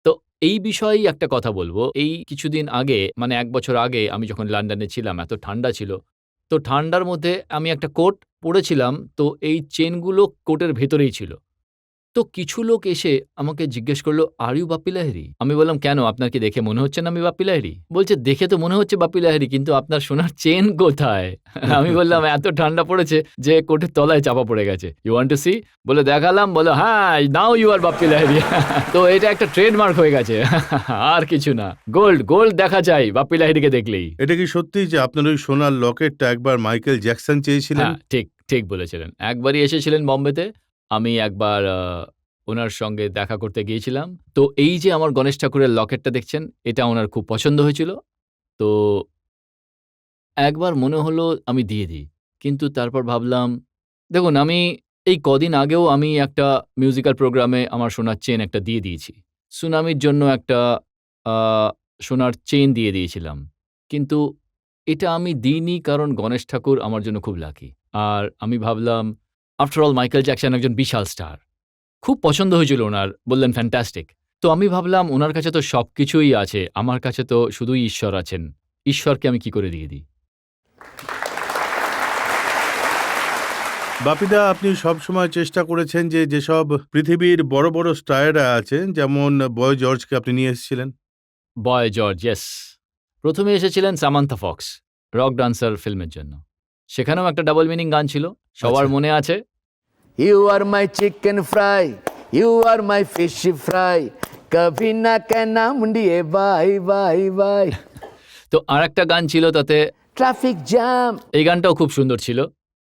তো এই বিষয়েই একটা কথা বলবো। এই কিছুদিন আগে, মানে 1 বছর আগে আমি যখন লন্ডনে ছিলাম, এত ঠান্ডা ছিল। তো ঠান্ডার মধ্যে আমি একটা কোট পরেছিলাম, তো এই চেনগুলো কোটের ভেতরেই ছিল। তো কিছু লোক এসে আমাকে জিজ্ঞেস করলো, আর ইউ বাপ্পি লাহিড়ী? আমি বললাম, কেন, আপনার কি দেখে মনে হচ্ছে না আমি বাপ্পি লাহিড়ী? বলছে, দেখে তো মনে হচ্ছে বাপ্পি লাহিড়ী, কিন্তু আপনার সোনার চেন কোথায়? আমি বললাম, এত ঠান্ডা পড়েছে যে কোটের তলায় চাপা পড়ে গেছে। You want to see? বলে দেখালাম, বলো হ্যাঁ, now you are Bappi Lahiri. তো এটা একটা ট্রেডমার্ক হয়ে গেছে, আর কিছু না। গোল্ড গোল্ড দেখা যায় বাপ্পি লাহিড়ীকে দেখলেই। এটা কি সত্যি যে আপনার ওই সোনার লকেটটা একবার মাইকেল জ্যাকসন চেয়েছিলেন? হ্যাঁ, ঠিক ঠিক বলেছিলেন। একবারই এসেছিলেন বম্বেতে। আমি একবার ওনার সঙ্গে দেখা করতে গিয়েছিলাম। তো এই যে আমার গণেশ ঠাকুরের লকেটটা দেখছেন, এটা ওনার খুব পছন্দ হয়েছিল। তো একবার মনে হলো আমি দিয়ে দিই। কিন্তু তারপর ভাবলাম, দেখুন, আমি এই কদিন আগেও আমি একটা মিউজিক্যাল প্রোগ্রামে আমার সোনার চেন একটা দিয়ে দিয়েছি। সুনামির জন্য একটা আ সোনার চেন দিয়ে দিয়েছিলাম। কিন্তু এটা আমি দিইনি কারণ গণেশ ঠাকুর আমার জন্য খুব লাকি। আর আমি ভাবলাম, আফটার অল মাইকেল জ্যাকসন একজন বিশাল স্টার। খুব পছন্দ হয়েছিল ওনার, বললেন ফ্যান্টাস্টিক। তো আমি ভাবলাম ওনার কাছে তো সবকিছুই আছে, আমার কাছে তো শুধুই ঈশ্বর আছেন। ঈশ্বরকে আমি কি করে দিয়ে দিই? বাপিদা, আপনি সবসময় চেষ্টা করেছেন যে যেসব পৃথিবীর বড় বড় স্টাররা আছেন, যেমন বয় জর্জকে আপনি নিয়ে এসেছিলেন। বয় জর্জ, ইয়েস। প্রথমে এসেছিলেন সামান্থা ফক্স, রক ডান্সার ফিল্মের জন্য। সেখানেও একটা ডাবল মিনিং গান ছিল, সবার আচ্ছা। মনে আছে। You are my chicken fry, you are my fish fry, कभी ना कहना मुंडिए बाय बाय बाय, তো আর একটা গান ছিল তাতে, traffic jam। এই গানটাও খুব সুন্দর ছিল।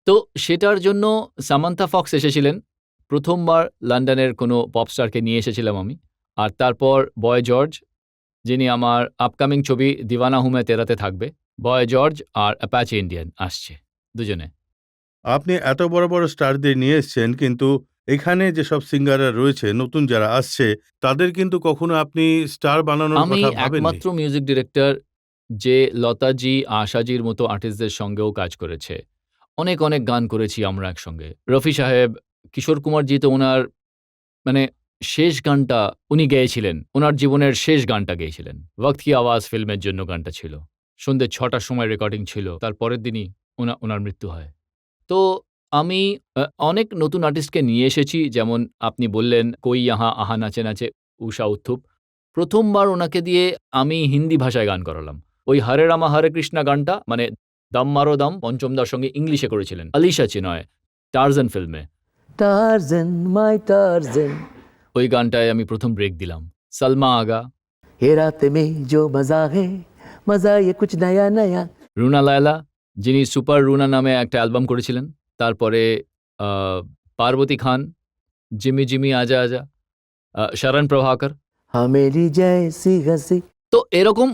তো সেটার জন্য সামান্থা ফক্স এসেছিলেন। প্রথমবার লন্ডনের কোনো পপস্টারকে নিয়ে এসেছিলাম আমি। আর তারপর বয় জর্জ, যিনি আমার আপকামিং ছবি দিওয়ানা হুঁ मैं তেরাতে থাকবে। বয় জর্জ আর অ্যাপাচি ইন্ডিয়ান আসছে, দুজনে। আপনি এত বড় বড় স্টারদের নিয়ে এসেছেন, কিন্তু এখানে যেসব সিঙ্গাররা রয়েছে, নতুন যারা আসছে, তাদের কিন্তু কখনো আপনি স্টার বানানোর আমি কথা ভাবেননি। একমাত্র মিউজিক ডিরেক্টর যে লতাজি, আশাজির মতো আর্টিস্টদের সঙ্গেও কাজ করেছে। অনেক অনেক গান করেছি আমরা একসঙ্গে। রফি সাহেব, কিশোর কুমারজি তো ওনার মানে শেষ গানটা উনি গেয়েছিলেন, ওনার জীবনের শেষ গানটা গেয়েছিলেন। ওয়াক্ত কি আওয়াজ ফিল্মের জন্য গানটা ছিল। সন্ধ্যে ৬টার সময় রেকর্ডিং ছিল, তার পরের দিনই ওনার মৃত্যু হয়। তো আমি অনেক নতুন আর্টিস্টকে নিয়ে এসেছি, যেমন আপনি বললেন কই ইয়াহা আহা নাচে নাচে উষা উত্থুপ। প্রথমবার ওনাকে দিয়ে আমি হিন্দি ভাষায় গান করালাম। ওই হরে রামা হরে কৃষ্ণা গানটা, মানে দম মারো দম, পঞ্চমদার সঙ্গে ইংলিশে করেছিলেন, আলিশা চিনয়, টারজান ফিল্মে। Tarzan, my Tarzan, ওই গানটায় আমি প্রথম ব্রেক দিলাম। সালমা আগা, ये रात में जो मजा ये कुछ नया नया। রুনা লায়লা, যিনি সুপার রুনা নামে একটা অ্যালবাম করেছিলেন। তারপরে পার্বতী খান, জিমি জিমি আজা আজা, শরণ প্রভাকর। हाँ मेरी जैसी हंसी। তো এরকম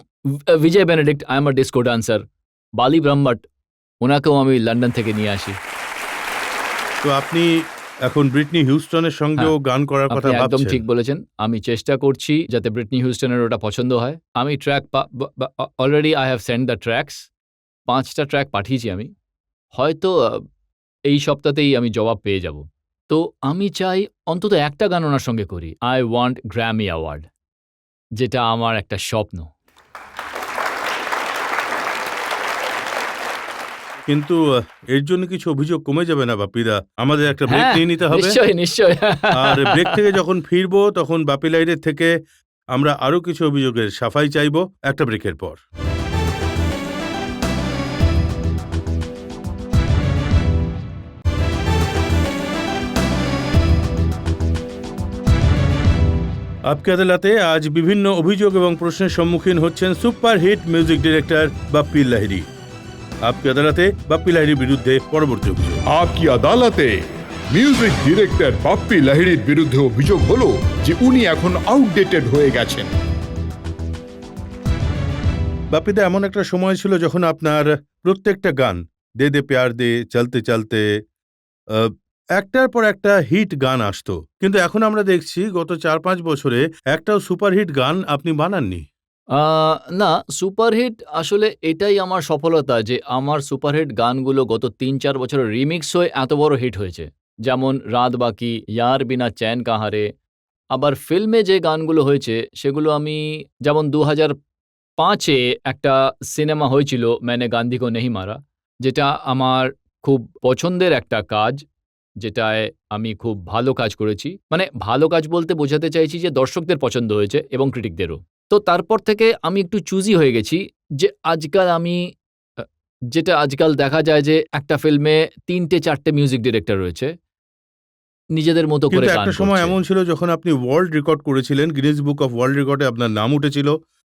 Vijay Benedict, I am a disco dancer. বালি ব্রহ্মট, ওনাকেও আমি লন্ডন থেকে নিয়ে আসি। তো আপনি এখন ব্রিটনি হিউস্টনের সঙ্গেও গান করার কথা আপনি একদম ভাবছেন। ঠিক বলেছেন। আমি চেষ্টা করছি যাতে ব্রিটনি হিউস্টনের ওটা পছন্দ হয়। আমি track already I have send the tracks. ৫টা ট্র্যাক পাঠিয়েছি আমি। হয়তো এই সপ্তাহতেই আমি জবাব পেয়ে যাব। তো আমি চাই অন্তত একটা গান ওনার সঙ্গে করি। আই ওয়ান্ট গ্র্যামি অ্যাওয়ার্ড, যেটা আমার একটা স্বপ্ন। কিন্তু এর জন্য কিছু অভিযোগ কমে যাবে না বাপিদা? আমাদের একটা ব্রেক হ্যাঁ, নিয়ে নিতে হবে। নিশ্চয়ই, নিশ্চয়ই। আর ব্রেক থেকে যখন ফিরবো তখন বাপি লাইনের থেকে আমরা আরো কিছু অভিযোগের সাফাই চাইবো একটা ব্রেকের পর। আপকে আদালতে আজ বিভিন্ন অভিযোগ এবং প্রশ্নের সম্মুখীন হচ্ছেন superhit music director Bappi Lahiri. আপকে আদালতে বাপ্পি লাহিড়ীর বিরুদ্ধে পরবর্তী অভিযোগ। आपकी আদালতে মিউজিক ডিরেক্টর বাপ্পি লাহিড়ীর বিরুদ্ধে অভিযোগ হলো যে উনি এখন আউটডেটেড হয়ে গেছেন। বাপ্পিদা, এমন একটা সময় ছিল যখন আপনার প্রত্যেকটা গান দে দে প্যার দে, চলতে চলতে, একটার পর একটা হিট গান আসতো, কিন্তু এখন আমরা দেখছি গত ৪-৫ বছরে একটাও সুপারহিট গান আপনি বানাননি। না, সুপারহিট আসলে এটাই আমার সফলতা যে আমার সুপারহিট গানগুলো গত ৩-৪ বছরে রিমিক্স হয়ে এত বড় হিট হয়েছে। যেমন রাত বাকি, ইয়ার বিনা চ্যান কাহারে। আবার ফিল্মে যে গানগুলো হয়েছে সেগুলো আমি, যেমন ২০০৫-এ একটা সিনেমা হয়েছিল मैंने गांधी को नहीं मारा, যেটা আমার খুব পছন্দের একটা কাজ, যেটায় আমি খুব ভালো কাজ করেছি। মানে ভালো কাজ বলতে বোঝাতে চাইছি যে দর্শকদের পছন্দ হয়েছে এবং ক্রিটিকদেরও। তো তারপর থেকে আমি একটু চুজি হয়ে গেছি যে আজকাল আমি যেটা আজকাল দেখা যায় যে একটা ফিল্মে ৩টে-৪টে মিউজিক ডিরেক্টর রয়েছে, নিজেদের মতো করে কিন্তু গান একটা সময় করছে। এমন ছিল যখন আপনি ওয়ার্ল্ড রেকর্ড করেছিলেন, গিনেস বুক অফ ওয়ার্ল্ড রেকর্ডে আপনার নাম উঠেছিল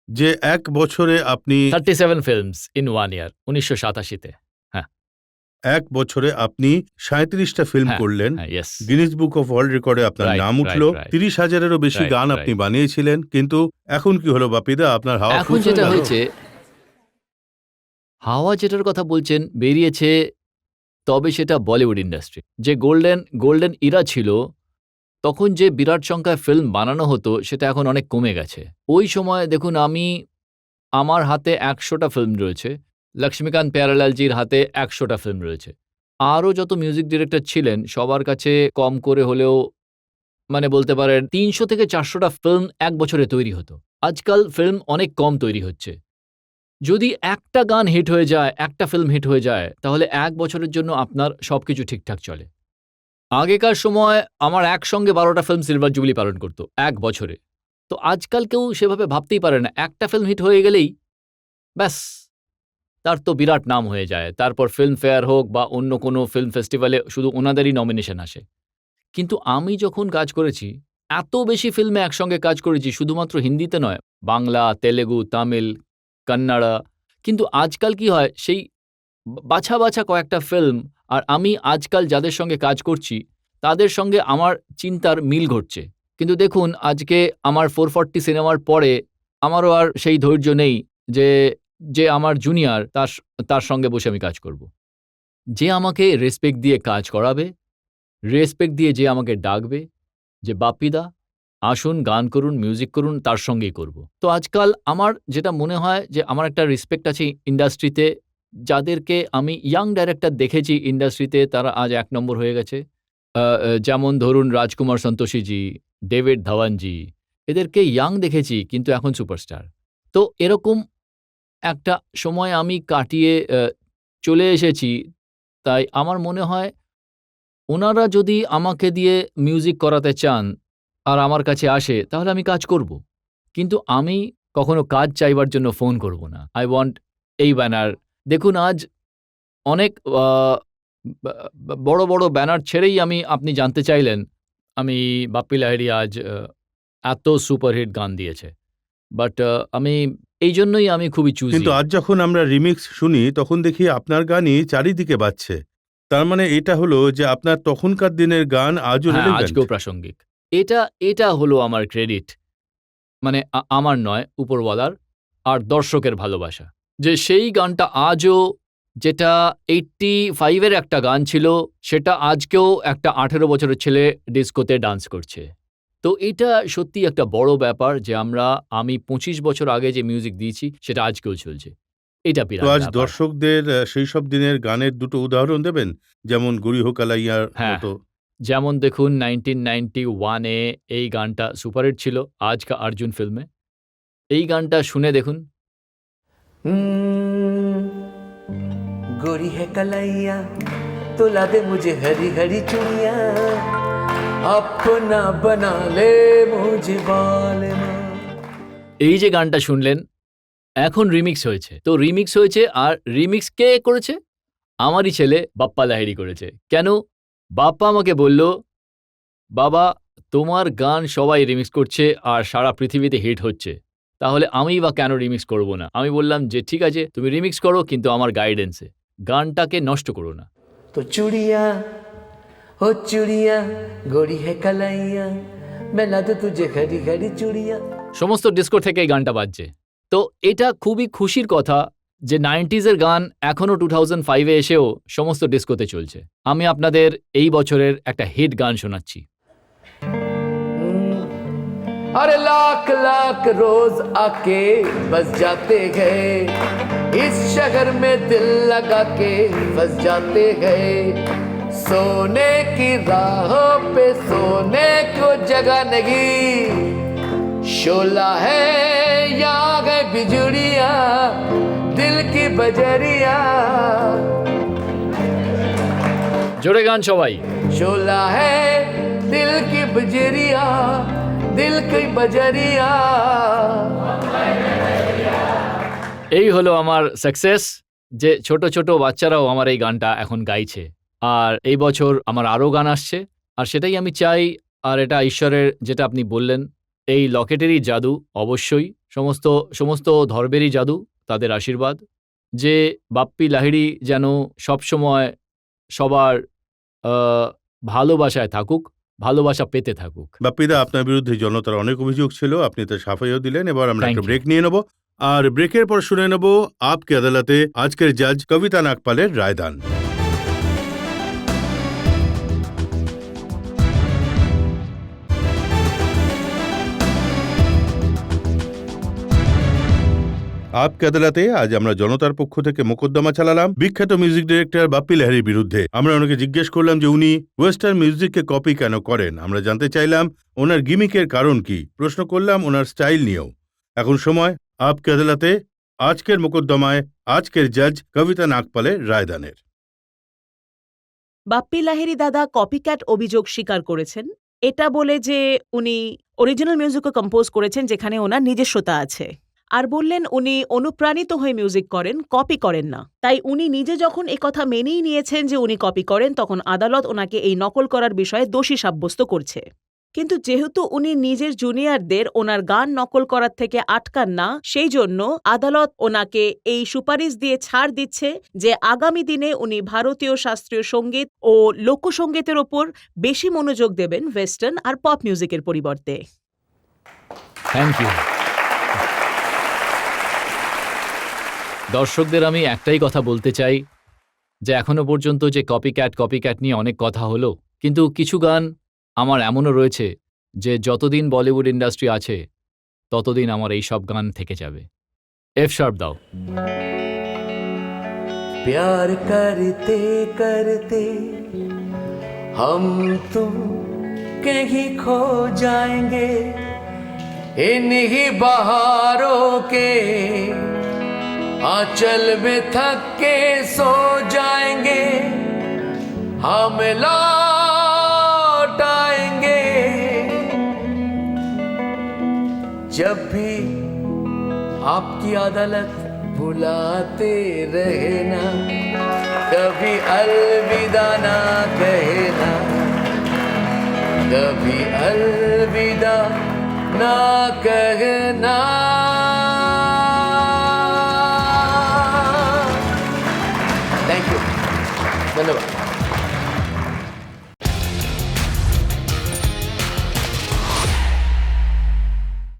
যে এক বছরে আপনি 37 ফিল্মস ইন 1 ইয়ার ১৯৮৭-তে। এক বছরে আপনি ৩৭টা ফিল্ম হ্যাঁ, করলেন। হ্যাঁ, yes. Guinness book of world রেকর্ডে আপনার Right, নাম উঠল। right, right. ৩০,০০০-এরও বেশি Right, গান right. আপনি বানিয়েছিলেন, কিন্তু এখন কি হলো বাপিদা, আপনার হাওয়া এখন খুশ হয়ে যেটা গেল? হয়েছে, হাওয়া যেটার কথা বলছেন বেরিয়েছে, তবে সেটা বলিউড ইন্ডাস্ট্রি। যে গোল্ডেন ইরা ছিল, তখন যে বিরাট সংখ্যায় ফিল্ম বানানো হতো সেটা এখন অনেক কমে গেছে। ওই সময় দেখুন, আমার হাতে ১০০টা ফিল্ম রয়েছে, লক্ষ্মীকান্ত প্যারালালজির হাতে ১০০টা ফিল্ম রয়েছে। আরও যত মিউজিক ডিরেক্টর ছিলেন সবার কাছে কম করে হলেও মানে বলতে পারেন ৩০০ থেকে ৪০০টা ফিল্ম এক বছরে তৈরি হতো। আজকাল ফিল্ম অনেক কম তৈরি হচ্ছে। যদি একটা গান হিট হয়ে যায়, একটা ফিল্ম হিট হয়ে যায়, তাহলে এক বছরের জন্য আপনার সবকিছু ঠিকঠাক চলে। আগেকার সময় আমার একসঙ্গে ১২টা ফিল্ম সিলভার জুবলি পালন করত এক বছরে। তো আজকাল কেউ সেভাবে ভাবতেই পারে না। একটা ফিল্ম হিট হয়ে গেলেই ব্যাস, তার তো বিরাট নাম হয়ে যায়। তারপর ফিল্মফেয়ার হোক বা অন্য কোনো ফিল্ম ফেস্টিভ্যালে শুধু ওনাদেরই নমিনেশন আসে। কিন্তু আমি যখন কাজ করেছি, এত বেশি ফিল্মে একসঙ্গে কাজ করেছি, শুধুমাত্র হিন্দিতে নয়, বাংলা, তেলেগু, তামিল, কন্নড়া। কিন্তু আজকাল কি হয়, সেই বাছা কয়েকটা ফিল্ম, আর আমি আজকাল যাদের সঙ্গে কাজ করছি তাদের সঙ্গে আমার চিন্তার মিল ঘটছে। কিন্তু দেখুন, আজকে আমার 440 সিনেমার পরে আমারও আর সেই ধৈর্য নেই যে আমার জুনিয়র তার সঙ্গে বসে আমি কাজ করব। যে আমাকে রেসপেক্ট দিয়ে কাজ করাবে, রেসপেক্ট দিয়ে যে আমাকে ডাকবে যে বাপ্পিদা আসুন, গান করুন, মিউজিক করুন, তার সঙ্গেই করব। তো আজকাল আমার যেটা মনে হয় যে আমার একটা রেসপেক্ট আছে ইন্ডাস্ট্রিতে। যাদেরকে আমি ইয়াং ডাইরেক্টর দেখেছি ইন্ডাস্ট্রিতে, তারা আজ ১ নম্বর হয়ে গেছে। যেমন ধরুন রাজকুমার সন্তোষীজি, ডেভিড ধাওয়ানজি, এদেরকে ইয়াং দেখেছি কিন্তু এখন সুপারস্টার। তো এরকম একটা সময় আমি কাটিয়ে চলে এসেছি। তাই আমার মনে হয় ওনারা যদি আমাকে দিয়ে মিউজিক করাতে চান আর আমার কাছে আসে, তাহলে আমি কাজ করব। কিন্তু আমি কখনো কাজ চাইবার জন্য ফোন করব না। আই ওয়ান্ট এই ব্যানার। দেখুন, আজ অনেক বড় ব্যানার ছেড়েই আপনি জানতে চাইলেন, আমি বাপ্পি লাহিড়ী আজ এত সুপারহিট গান দিয়েছে। বাট এই জন্যই আমি খুবই চুজি। কিন্তু আজ যখন আমরা রিমিক্স শুনি তখন দেখি আপনার গানই চারিদিকে বাজছে। তার মানে এটা হলো যে আপনার তখনকার দিনের গান আজও হ্যাঁ, রিলেভেন্ট। আজকেও প্রাসঙ্গিক। এটা হলো আমার ক্রেডিট। মানে আমার নয়, উপরওয়ালার আর দর্শকের ভালোবাসা। যে সেই গানটা আজও যেটা 85-এর একটা গান ছিল, সেটা আজকেও একটা 18 বছরের ছেলে ডিস্কোতে ডান্স করছে। তো এটা সত্যি একটা বড় ব্যাপার যে আমি 25 বছর আগে যে মিউজিক দিয়েছি সেটা আজকেও চলছে। এটা তো বিরাট আজ ব্যাপার। দর্শকদের সেই সব দিনের গানের দুটো উদাহরণ দেবেন, যেমন গুড়ি হো কালাইয়ার হ্যাঁ। মতো। যেমন দেখুন 1991-এ এই গানটা সুপারহিট ছিল, আজ কা অর্জুন ফিল্মে। এই গানটা শুনে দেখুন। गोरी है कलैया तुला दे मुझे हरी हरी चुड़िया अपना बना ले मुझे बाल में। এই যে গানটা শুনলেন, এখন রিমিক্স হয়েছে। তো রিমিক্স হয়েছে, আর রিমিক্স কে করেছে? আমারই ছেলে বাপ্পা লাহিড়ী করেছে। কেন? বাপ্পা আমাকে বলল, বাবা তোমার গান সবাই রিমিক্স করছে আর সারা পৃথিবীতে হিট হচ্ছে, তাহলে আমি বা কেন রিমিক্স করব না? আমি বললাম যে ঠিক আছে, তুমি রিমিক্স করো, কিন্তু আমার গাইডেন্সে, গানটাকে নষ্ট করো না। तो चुड़िया हो चुड़िया गोरी है कलैया मैं ला दूं तुझे हरी हरी चुड़िया। সমস্ত ডিস্কো থেকে এই গানটা বাজছে। তো এটা খুবই খুশির কথা যে 90s-এর গান এখনও 2005-এ এসেও সমস্ত ডিস্কোতে চলছে। আমি আপনাদের এই বছরের একটা হিট গান শোনাচ্ছি। अरे लाख लाख रोज आके बस जाते गए इस शहर में दिल लगा के बस जाते गए सोने की राहों पे सोने को जगह नहीं शोला है यहाँ गए बिजुड़िया दिल की बजरिया জোরে গান সবাই। शोला है दिल की बजरिया दिल की बजरिया। এই হলো আমার সাকসেস, যে ছোট ছোট বাচ্চারাও আমার এই গানটা এখন গাইছে। আর এই বছর আমার আরও গান আসছে, আর সেটাই আমি চাই। আর এটা ঈশ্বরের, যেটা আপনি বললেন, এই লকেটেরই জাদু, অবশ্যই সমস্ত সমস্ত ধর্মেরই জাদু, তাদের আশীর্বাদ, যে বাপ্পি লাহিড়ী যেন সবসময় সবার ভালোবাসায় থাকুক, ভালোবাসা পেতে থাকুক। বাপ্পিদা, আপনার বিরুদ্ধে জনতার অনেক অভিযোগ ছিল, আপনি তো সাফাইও দিলেন। এবার আমরা Thank একটা you. ব্রেক নিয়ে নেব, আর ব্রেকের পর শুনে নেব আপকে আদালতে আজকের জাজ কবিতা নাগপালের রায়দান। আপকে আদালতে আজ আমরা জনতার পক্ষ থেকে মোকদ্দমা চালালাম বিখ্যাত মিউজিক ডিরেক্টর বাপ্পি লাহিড়ীর বিরুদ্ধে। আমরা ওনাকে জিজ্ঞেস করলাম যে উনি ওয়েস্টার্ন মিউজিককে কপি কেন করেন। আমরা জানতে চাইলাম ওনার গিমিকের কারণ কি, প্রশ্ন করলাম ওনার স্টাইল নিয়েও। এখন সময় আপকে আদালতে আজকের মোকদ্দমায় আজকের জাজ কবিতা নাগপালের রায়দানের। বাপ্পি লাহিড়ী দাদা কপিক্যাট অভিযোগ স্বীকার করেছেন, এটা বলে যে উনি অরিজিনাল মিউজিকও কম্পোজ করেছেন যেখানে ওনার নিজস্বতা আছে, আর বললেন উনি অনুপ্রাণিত হয়ে মিউজিক করেন, কপি করেন না। তাই উনি নিজে যখন একথা মেনেই নিয়েছেন যে উনি কপি করেন, তখন আদালত ওনাকে এই নকল করার বিষয়ে দোষী সাব্যস্ত করছে। কিন্তু যেহেতু উনি নিজের জুনিয়রদের ওনার গান নকল করার থেকে আটকান না, সেই জন্য আদালত ওনাকে এই সুপারিশ দিয়ে ছাড় দিচ্ছে যে আগামী দিনে উনি ভারতীয় শাস্ত্রীয় সঙ্গীত ও লোকসঙ্গীতের ওপর বেশি মনোযোগ দেবেন ওয়েস্টার্ন আর পপ মিউজিকের পরিবর্তে। Thank you. দর্শকদের আমি একটাই কথা বলতে চাই, যে এখনো পর্যন্ত যে কপিক্যাট নিয়ে অনেক কথা হলো, কিন্তু কিছু গান আমার এমনও রয়েছে যে যতদিন বলিউড ইন্ডাস্ট্রি আছে ততদিন আমার এই সব গান থেকে যাবে। এফ শার্প দাও। प्यार करते करते हम तुम कहीं खो जाएंगे इन्हीं बहारों के आंचल में थक के सो जाएंगे हम लौट आएंगे जब भी आपकी अदालत बुलाते रहना कभी अलविदा ना कहना कभी अलविदा ना कहना। थैंक यू, धन्यवाद।